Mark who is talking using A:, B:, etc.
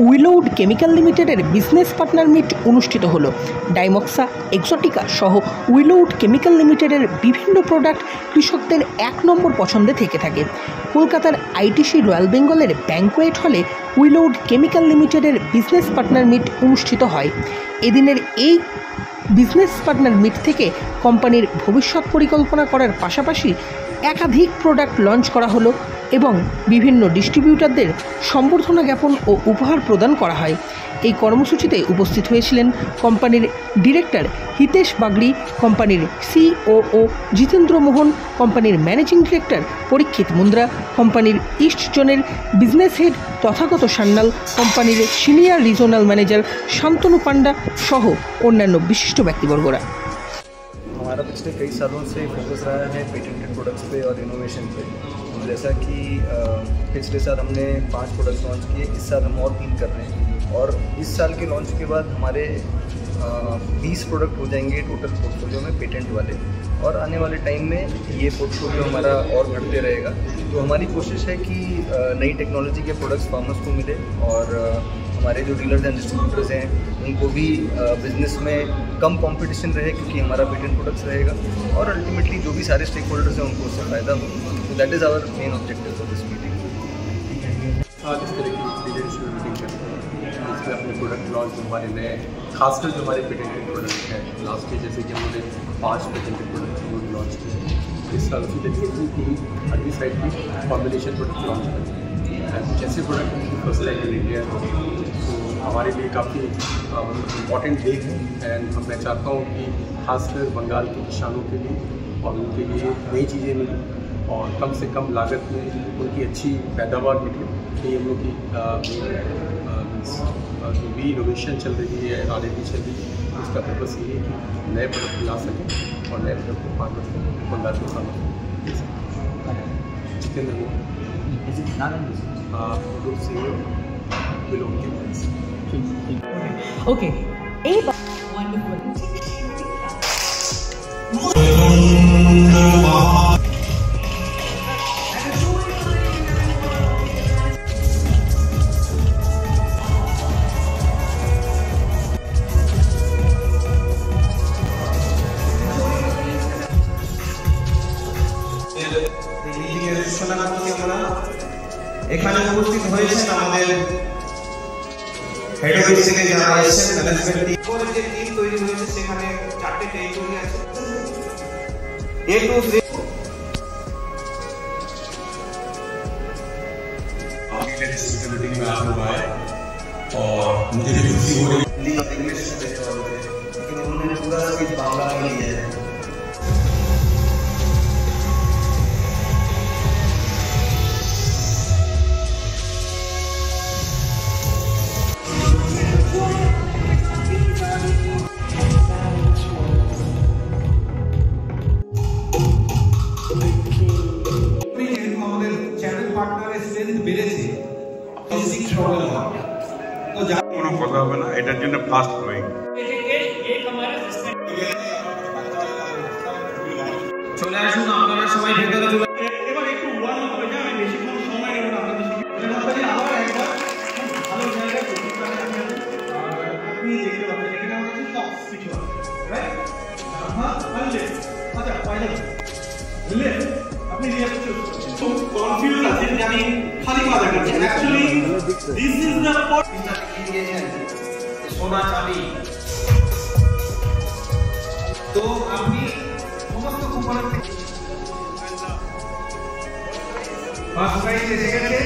A: উইলউড chemical লিমিটেডের business partner meet অনুষ্ঠিত হলো। ডাইমক্সা, এক্সোটিকা সহ উইলউড কেমিক্যাল লিমিটেডের বিভিন্ন প্রোডাক্ট কৃষকদের 1 নম্বর পছন্দে থেকে থাকে। কলকাতার আইটিসি রয়্যাল বেঙ্গলের ব্যাংকোয়েট হলে উইলউড কেমিক্যাল লিমিটেডের বিজনেস পার্টনার মিট অনুষ্ঠিত হয়। এদিনের এই বিজনেস পার্টনার মিট থেকে কোম্পানির ভবিষ্যৎ পরিকল্পনা করার পাশাপাশি একাধিক প্রোডাক্ট লঞ্চ করা হলো এবং বিভিন্ন ডিস্ট্রিবিউটরদের সম্বর্ধনা জ্ঞাপন ও উপহার প্রদান করা হয়। এই কর্মসূচিতে উপস্থিত হয়েছিলেন কোম্পানির ডিরেক্টর হিতেশ বাগড়ি, কোম্পানির সিওও জিতেন্দ্র মোহন, কোম্পানির ম্যানেজিং ডিরেক্টর পরীক্ষিত মুন্দ্রা, কোম্পানির ইস্ট জোনের বিজনেস হেড তথাগত সান্যাল, কোম্পানির সিনিয়র রিজনাল ম্যানেজার শান্তনু পান্ডা সহ অন্যান্য বিশিষ্ট ব্যক্তিবর্গরা।
B: हमारा पिछले कई सालों से फोकस रहा है पेटेंटेड प्रोडक्ट्स पे और इनोवेशन पे। जैसा कि पिछले साल हमने 5 प्रोडक्ट्स लॉन्च किए, इस साल हम और 3 कर रहे हैं और इस साल के लॉन्च के बाद हमारे 20 प्रोडक्ट हो जाएंगे टोटल पोर्टफोलियो में पेटेंट वाले, और आने वाले टाइम में ये पोर्टफोलियो हमारा और बढ़ते रहेगा। तो हमारी कोशिश है कि नई टेक्नोलॉजी के प्रोडक्ट्स फार्मर्स को मिले और हमारे जो डीलर्स एंड डिस्ट्रीब्यूटर्स हैं उनको भी बिज़नेस में कम कंपटीशन रहे, क्योंकि हमारा पेटेंट प्रोडक्ट्स रहेगा और अल्टीमेटली जो भी सारे स्टेक होल्डर्स हैं उनको उससे फ़ायदा हो। तो that is our main objective of this meeting.
C: आज इस तरह की लीडरशिप मीटिंग करते हैं जिसमें अपने प्रोडक्ट लॉन्च हमारे नए, खासकर जो हमारे पेटेंटेड प्रोडक्ट हैं, लास्ट ईयर जैसे कि हमने 5 पेटेंटेड प्रोडक्ट लॉन्च किए, इस साल उसी तरीके से कि अगली साइड की फॉर्मुलेशन प्रोडक्ट लॉन्च करें। कुछ ऐसे product first time in India, तो हमारे लिए काफ़ी इम्पॉर्टेंट डे है एंड मैं चाहता हूँ कि खासकर बंगाल के किसानों के लिए और उनके लिए नई चीज़ें मिलें और कम से कम लागत में उनकी अच्छी पैदावार मिले। तो ये हम लोग की जो भी इनोवेशन चल रही है, R&D चल रही है, उसका पर्पस ये है कि नए प्रोडक्ट ला सकें और नए प्रोडक्ट को फार्मर्स को बंगाल के फार्मर्स को दे सकें। जितेंद्र मोहन
A: ओके,
D: এখানে উপস্থিত হয়েছেন আমাদের হেড অফিস থেকে যারা এসেছেন ম্যানেজমেন্ট টিম। পরে যে টিম তৈরি হয়েছে সেখানে 4টে টেরিটরি আছে। A to Z
E: मीटिंग में आप लोग आए और मुझे भी खुशी हो रही है।
D: इंग्लिश से देने वाले थे, लेकिन उन्होंने पूरा स्पीच बांग्ला में लिया है।
E: কোনো কথা হবে না, এটার জন্য ফাস্ট গ্রোয়িং।
D: চলে আসুন আপনারা সবাই ভেতরে চলে।
F: এবার একটু ওয়ার্ম আপ হয়ে যায়, আমি বেশিক্ষণ সময় নেব না আপনাদের সঙ্গে। আবার একবার ভালো জায়গায় আপনি দেখতে পাবেন এখানে আমরা হচ্ছে টপ কিছু আছে, রাইট? হ্যাঁ, আনলে আচ্ছা পয়লা বুঝলে আপনি রিঅ্যাক্ট করছেন, তো কনফিউজ আছেন যে আমি খালি পা দেখাচ্ছি। Actually this is the point
D: দিয়েছেন সোনা চাঁদি। তো আপনি সমস্ত কুপনের থেকে ফার্স্ট প্রাইজ এসে গেছে।